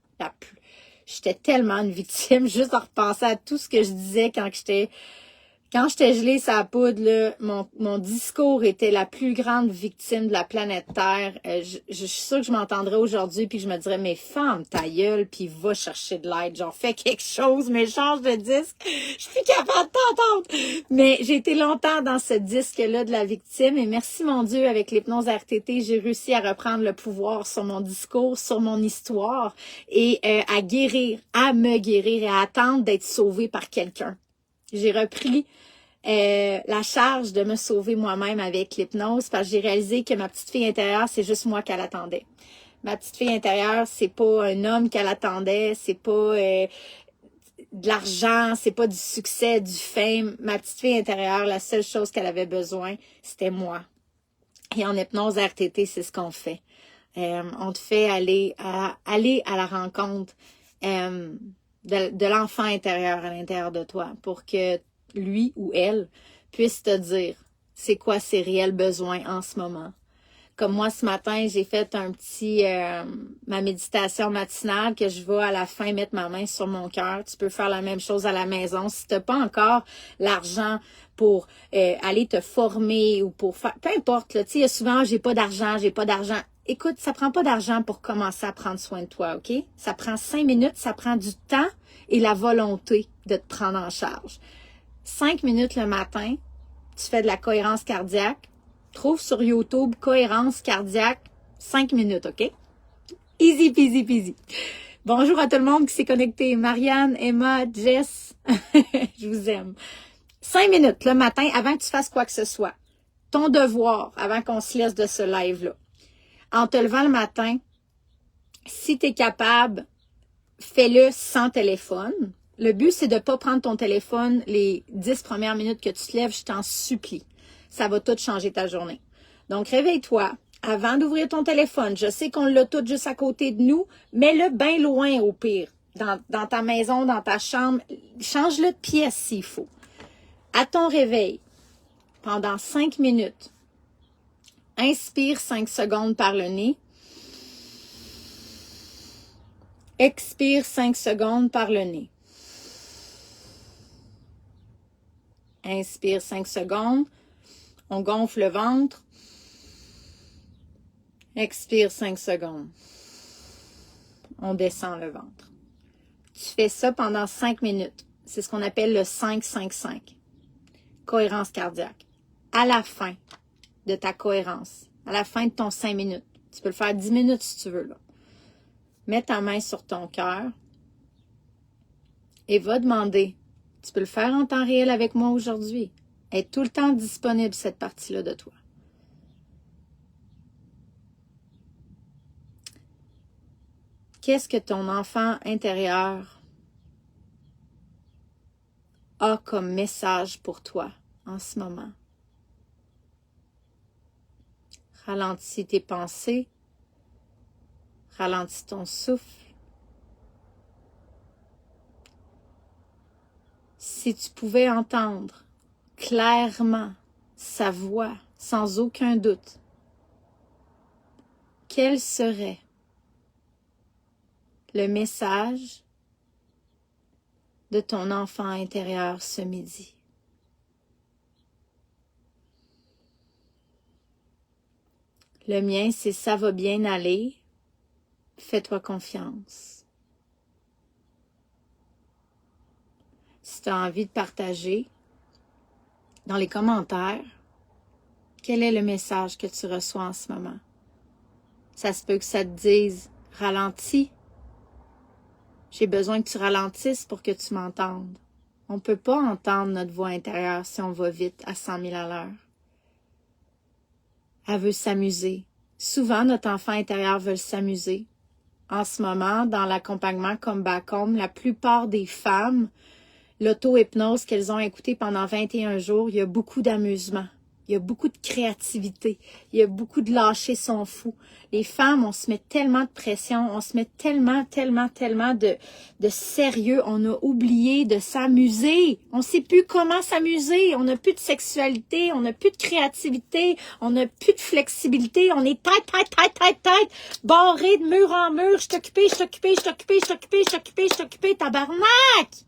J'étais tellement une victime, juste en repenser à tout ce que je disais quand j'étais gelée sur la poudre, là, mon discours était la plus grande victime de la planète Terre. Je suis sûre que je m'entendrais aujourd'hui puis je me dirais, mais ferme ta gueule puis va chercher de l'aide. Genre, fais quelque chose, mais change de disque. Je suis plus capable de t'entendre. Mais j'ai été longtemps dans ce disque-là de la victime et merci mon Dieu, avec l'hypnose RTT, j'ai réussi à reprendre le pouvoir sur mon discours, sur mon histoire et à me guérir et à attendre d'être sauvée par quelqu'un. J'ai repris la charge de me sauver moi-même avec l'hypnose parce que j'ai réalisé que ma petite fille intérieure, c'est juste moi qu'elle attendait. Ma petite fille intérieure, c'est pas un homme qu'elle attendait, c'est pas de l'argent, c'est pas du succès, du fame. Ma petite fille intérieure, la seule chose qu'elle avait besoin, c'était moi. Et en hypnose RTT, c'est ce qu'on fait. On te fait aller à la rencontre de l'enfant intérieur à l'intérieur de toi pour que lui ou elle puisse te dire c'est quoi ses réels besoins en ce moment. Comme moi, ce matin, j'ai fait ma méditation matinale que je vais à la fin mettre ma main sur mon cœur. Tu peux faire la même chose à la maison. Si tu n'as pas encore l'argent pour aller te former ou pour faire, peu importe, là, tu sais, il y a souvent, j'ai pas d'argent. Écoute, ça prend pas d'argent pour commencer à prendre soin de toi, OK? Ça prend 5 minutes, ça prend du temps et la volonté de te prendre en charge. 5 minutes le matin, tu fais de la cohérence cardiaque. Trouve sur YouTube cohérence cardiaque 5 minutes, OK? Easy peasy peasy. Bonjour à tout le monde qui s'est connecté. Marianne, Emma, Jess, je vous aime. 5 minutes le matin avant que tu fasses quoi que ce soit. Ton devoir avant qu'on se laisse de ce live-là. En te levant le matin, si tu es capable, fais-le sans téléphone. Le but, c'est de ne pas prendre ton téléphone les 10 premières minutes que tu te lèves, je t'en supplie. Ça va tout changer ta journée. Donc, réveille-toi avant d'ouvrir ton téléphone. Je sais qu'on l'a tout juste à côté de nous, mets-le bien loin au pire. Dans ta maison, dans ta chambre. Change-le de pièce s'il faut. À ton réveil, pendant 5 minutes, inspire 5 secondes par le nez. Expire 5 secondes par le nez. Inspire 5 secondes. On gonfle le ventre. Expire 5 secondes. On descend le ventre. Tu fais ça pendant 5 minutes. C'est ce qu'on appelle le 5-5-5. Cohérence cardiaque. À la fin de ta cohérence, à la fin de ton 5 minutes, tu peux le faire 10 minutes si tu veux, là. mets ta main sur ton cœur et va demander. Tu peux le faire en temps réel avec moi aujourd'hui. Est tout le temps disponible, cette partie-là de toi. Qu'est-ce que ton enfant intérieur a comme message pour toi en ce moment? Ralentis tes pensées, ralentis ton souffle. Si tu pouvais entendre clairement sa voix, sans aucun doute, quel serait le message de ton enfant intérieur ce midi? Le mien, c'est ça va bien aller, fais-toi confiance. Si tu as envie de partager dans les commentaires, quel est le message que tu reçois en ce moment? Ça se peut que ça te dise « Ralentis ». J'ai besoin que tu ralentisses pour que tu m'entendes. On ne peut pas entendre notre voix intérieure si on va vite à 100 000 à l'heure. Elle veut s'amuser. Souvent, notre enfant intérieur veut s'amuser. En ce moment, dans l'accompagnement comme Back Home, la plupart des femmes, l'auto-hypnose qu'elles ont écoutée pendant 21 jours, il y a beaucoup d'amusement. Il y a beaucoup de créativité. Il y a beaucoup de lâcher son fou. Les femmes, on se met tellement de pression, on se met tellement de sérieux. On a oublié de s'amuser. On ne sait plus comment s'amuser. On n'a plus de sexualité, on n'a plus de créativité, on n'a plus de flexibilité. On est tête, barré de mur en mur. Je t'occupais, tabarnak!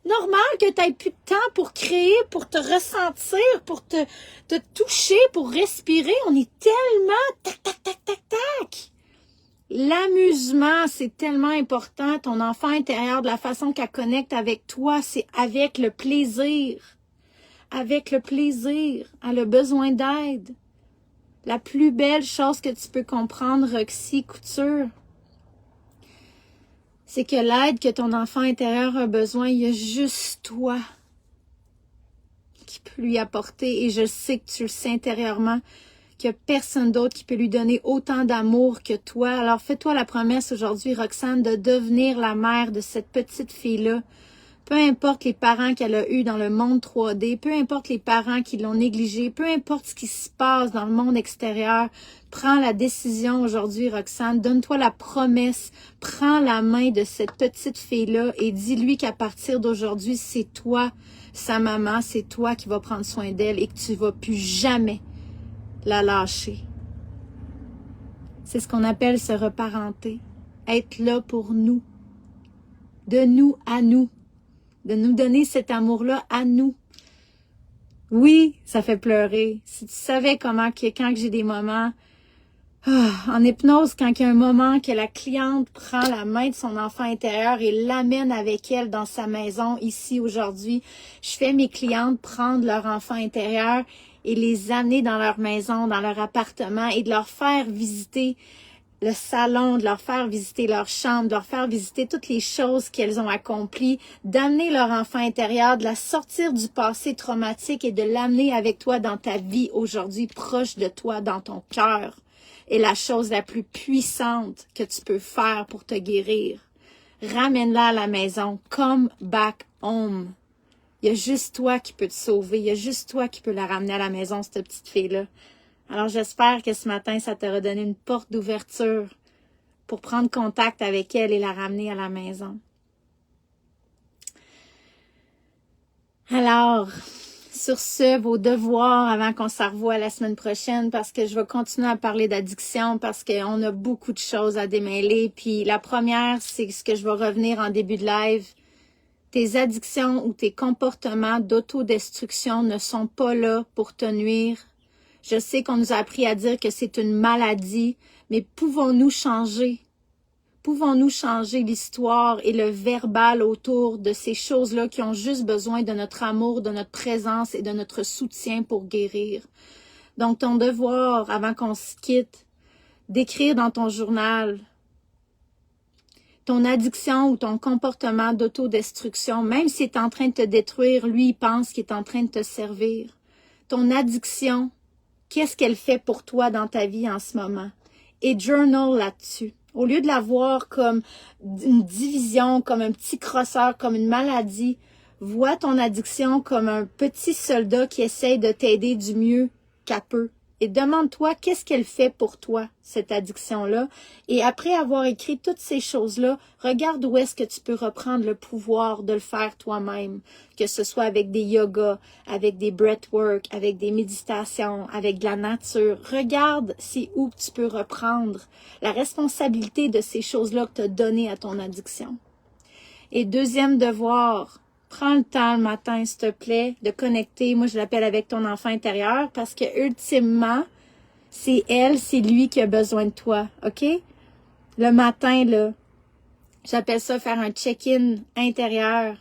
Normal que tu n'aies plus de temps pour créer, pour te ressentir, pour te toucher, pour respirer. On est tellement tac. L'amusement, c'est tellement important. Ton enfant intérieur, de la façon qu'elle connecte avec toi, c'est avec le plaisir. Avec le plaisir. Elle a besoin d'aide. La plus belle chose que tu peux comprendre, Roxy Couture, c'est que l'aide que ton enfant intérieur a besoin, il y a juste toi qui peut lui apporter. Et je sais que tu le sais intérieurement, qu'il n'y a personne d'autre qui peut lui donner autant d'amour que toi. Alors fais-toi la promesse aujourd'hui, Roxane, de devenir la mère de cette petite fille-là. Peu importe les parents qu'elle a eus dans le monde 3D, peu importe les parents qui l'ont négligée, peu importe ce qui se passe dans le monde extérieur, prends la décision aujourd'hui, Roxane, donne-toi la promesse, prends la main de cette petite fille-là et dis-lui qu'à partir d'aujourd'hui, c'est toi, sa maman, c'est toi qui vas prendre soin d'elle et que tu ne vas plus jamais la lâcher. C'est ce qu'on appelle se reparenter, être là pour nous, de nous à nous. De nous donner cet amour-là à nous. Oui, ça fait pleurer. Si tu savais comment, quand j'ai des moments, en hypnose, quand il y a un moment que la cliente prend la main de son enfant intérieur et l'amène avec elle dans sa maison, ici, aujourd'hui, je fais mes clientes prendre leur enfant intérieur et les amener dans leur maison, dans leur appartement et de leur faire visiter le salon, de leur faire visiter leur chambre, de leur faire visiter toutes les choses qu'elles ont accomplies, d'amener leur enfant intérieur, de la sortir du passé traumatique et de l'amener avec toi dans ta vie aujourd'hui, proche de toi, dans ton cœur, est la chose la plus puissante que tu peux faire pour te guérir. Ramène-la à la maison, come back home. Il y a juste toi qui peux te sauver, il y a juste toi qui peux la ramener à la maison, cette petite fille-là. Alors, j'espère que ce matin, ça t'aura donné une porte d'ouverture pour prendre contact avec elle et la ramener à la maison. Alors, sur ce, vos devoirs avant qu'on se revoie la semaine prochaine, parce que je vais continuer à parler d'addiction, parce qu'on a beaucoup de choses à démêler. Puis la première, c'est ce que je vais revenir en début de live. Tes addictions ou tes comportements d'autodestruction ne sont pas là pour te nuire. Je sais qu'on nous a appris à dire que c'est une maladie, mais pouvons-nous changer? Pouvons-nous changer l'histoire et le verbal autour de ces choses-là qui ont juste besoin de notre amour, de notre présence et de notre soutien pour guérir? Donc, ton devoir, avant qu'on se quitte, d'écrire dans ton journal Ton addiction ou ton comportement d'autodestruction, même s'il est en train de te détruire, lui, il pense qu'il est en train de te servir. Ton addiction, qu'est-ce qu'elle fait pour toi dans ta vie en ce moment? Et journal là-dessus. Au lieu de la voir comme une division, comme un petit crosseur, comme une maladie, vois ton addiction comme un petit soldat qui essaye de t'aider du mieux qu'elle peut. Et demande-toi qu'est-ce qu'elle fait pour toi, cette addiction-là. Et après avoir écrit toutes ces choses-là, regarde où est-ce que tu peux reprendre le pouvoir de le faire toi-même. Que ce soit avec des yogas, avec des breathwork, avec des méditations, avec de la nature. Regarde c'est où tu peux reprendre la responsabilité de ces choses-là que tu as données à ton addiction. Et deuxième devoir, prends le temps le matin, s'il te plaît, de connecter. Moi, je l'appelle avec ton enfant intérieur parce que ultimement, c'est elle, c'est lui qui a besoin de toi, OK? Le matin, là, j'appelle ça faire un check-in intérieur.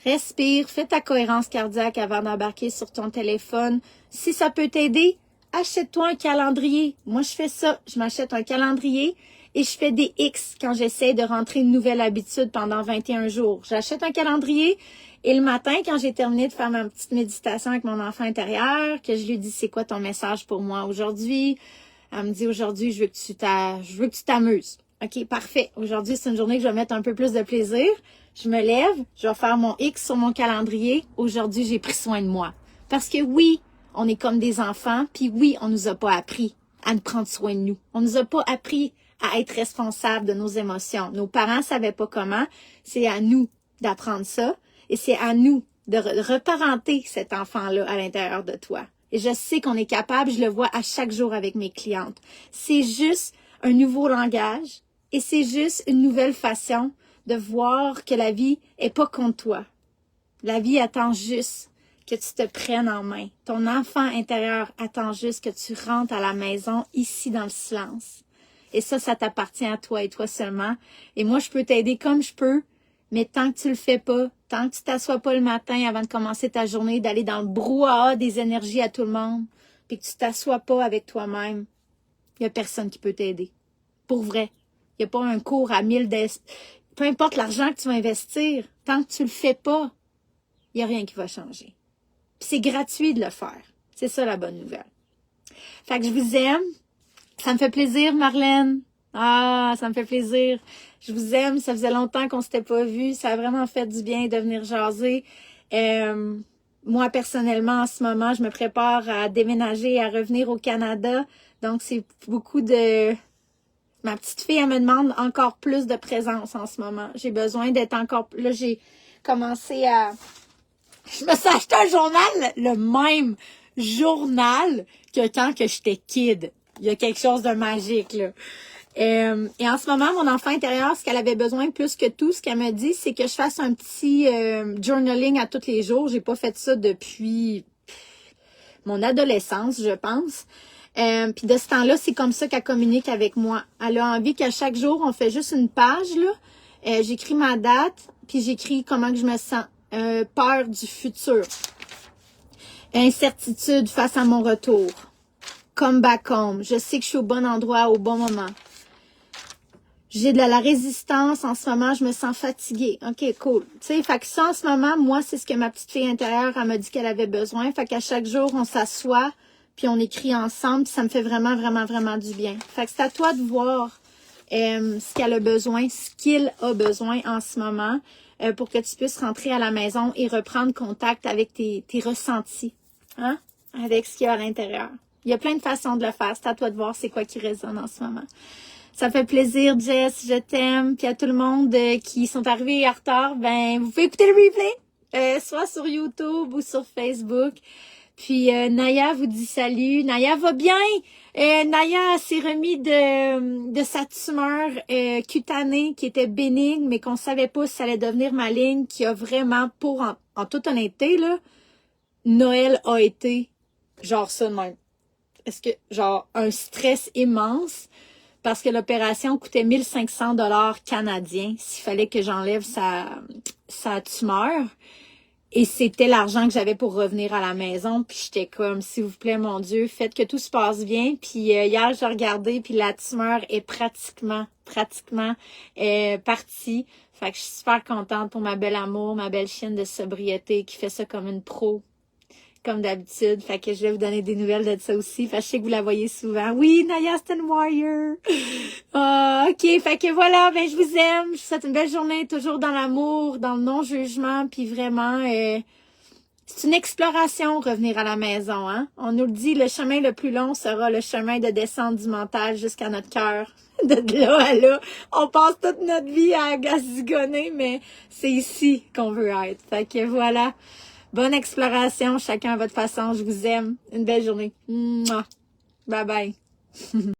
Respire, fais ta cohérence cardiaque avant d'embarquer sur ton téléphone. Si ça peut t'aider, achète-toi un calendrier. Moi, je fais ça. Je m'achète un calendrier. Et je fais des X quand j'essaie de rentrer une nouvelle habitude pendant 21 jours. J'achète un calendrier et le matin, quand j'ai terminé de faire ma petite méditation avec mon enfant intérieur, que je lui dis c'est quoi ton message pour moi aujourd'hui, elle me dit aujourd'hui je veux que tu t'amuses. OK, parfait. Aujourd'hui, c'est une journée que je vais mettre un peu plus de plaisir. Je me lève, je vais faire mon X sur mon calendrier. Aujourd'hui, j'ai pris soin de moi. Parce que oui, on est comme des enfants, puis oui, on nous a pas appris à nous prendre soin de nous. On nous a pas appris à être responsable de nos émotions. Nos parents savaient pas comment. C'est à nous d'apprendre ça et c'est à nous de reparenter cet enfant-là à l'intérieur de toi. Et je sais qu'on est capable, je le vois à chaque jour avec mes clientes. C'est juste un nouveau langage et c'est juste une nouvelle façon de voir que la vie est pas contre toi. La vie attend juste que tu te prennes en main. Ton enfant intérieur attend juste que tu rentres à la maison ici dans le silence. Et ça t'appartient à toi et toi seulement. Et moi, je peux t'aider comme je peux, mais tant que tu le fais pas, tant que tu t'assois pas le matin avant de commencer ta journée, d'aller dans le brouhaha des énergies à tout le monde, puis que tu t'assois pas avec toi-même, il y a personne qui peut t'aider. Pour vrai. Il y a pas un cours à 1000 peu importe l'argent que tu vas investir, tant que tu le fais pas, il y a rien qui va changer. Puis c'est gratuit de le faire. C'est ça la bonne nouvelle. Fait que je vous aime. Ça me fait plaisir, Marlène. Ah, ça me fait plaisir. Je vous aime. Ça faisait longtemps qu'on s'était pas vu. Ça a vraiment fait du bien de venir jaser. Moi, personnellement, en ce moment, je me prépare à déménager et à revenir au Canada. Donc, c'est beaucoup de... Ma petite fille, elle me demande encore plus de présence en ce moment. J'ai besoin d'être encore... Là, j'ai commencé à... Je me suis acheté un journal, le même journal que quand que j'étais kid. Il y a quelque chose de magique, là. Et en ce moment, mon enfant intérieur, ce qu'elle avait besoin plus que tout, ce qu'elle me dit, c'est que je fasse un petit journaling à tous les jours. J'ai pas fait ça depuis mon adolescence, je pense. Puis de ce temps-là, c'est comme ça qu'elle communique avec moi. Elle a envie qu'à chaque jour, on fait juste une page, là. J'écris ma date, puis j'écris comment que je me sens. Peur du futur. Incertitude face à mon retour. Come back home. Je sais que je suis au bon endroit au bon moment. J'ai de la résistance en ce moment, je me sens fatiguée. OK, cool. Tu sais, fait que ça en ce moment, moi, c'est ce que ma petite fille intérieure, elle m'a dit qu'elle avait besoin. Fait qu'à chaque jour, on s'assoit, puis on écrit ensemble, puis ça me fait vraiment, vraiment, vraiment du bien. Fait que c'est à toi de voir ce qu'elle a besoin, ce qu'il a besoin en ce moment, pour que tu puisses rentrer à la maison et reprendre contact avec tes ressentis, hein, avec ce qu'il y a à l'intérieur. Il y a plein de façons de le faire. C'est à toi de voir c'est quoi qui résonne en ce moment. Ça fait plaisir, Jess, je t'aime. Puis à tout le monde qui sont arrivés en retard, ben vous pouvez écouter le replay, soit sur YouTube ou sur Facebook. Puis Naya vous dit salut. Naya va bien. Naya s'est remis de sa tumeur cutanée qui était bénigne, mais qu'on savait pas si ça allait devenir maligne, qui a vraiment, en toute honnêteté, là, Noël a été genre ça de même. Est-ce que, genre, un stress immense parce que l'opération coûtait 1500 $ canadiens s'il fallait que j'enlève sa tumeur. Et c'était l'argent que j'avais pour revenir à la maison. Puis j'étais comme, s'il vous plaît, mon Dieu, faites que tout se passe bien. Puis hier, j'ai regardé, puis la tumeur est pratiquement partie. Fait que je suis super contente pour ma belle amour, ma belle chienne de sobriété qui fait ça comme une pro, comme d'habitude. Fait que je vais vous donner des nouvelles de ça aussi. Fait que je sais que vous la voyez souvent. Oui, Naya Stan Warrior! Ah, ok, fait que voilà, ben je vous aime. Je vous souhaite une belle journée, toujours dans l'amour, dans le non-jugement, puis vraiment, c'est une exploration, revenir à la maison, hein. On nous le dit, le chemin le plus long sera le chemin de descente du mental jusqu'à notre cœur. De là à là, on passe toute notre vie à zigonner, mais c'est ici qu'on veut être. Fait que voilà. Bonne exploration, chacun à votre façon. Je vous aime. Une belle journée. Mouah. Bye bye.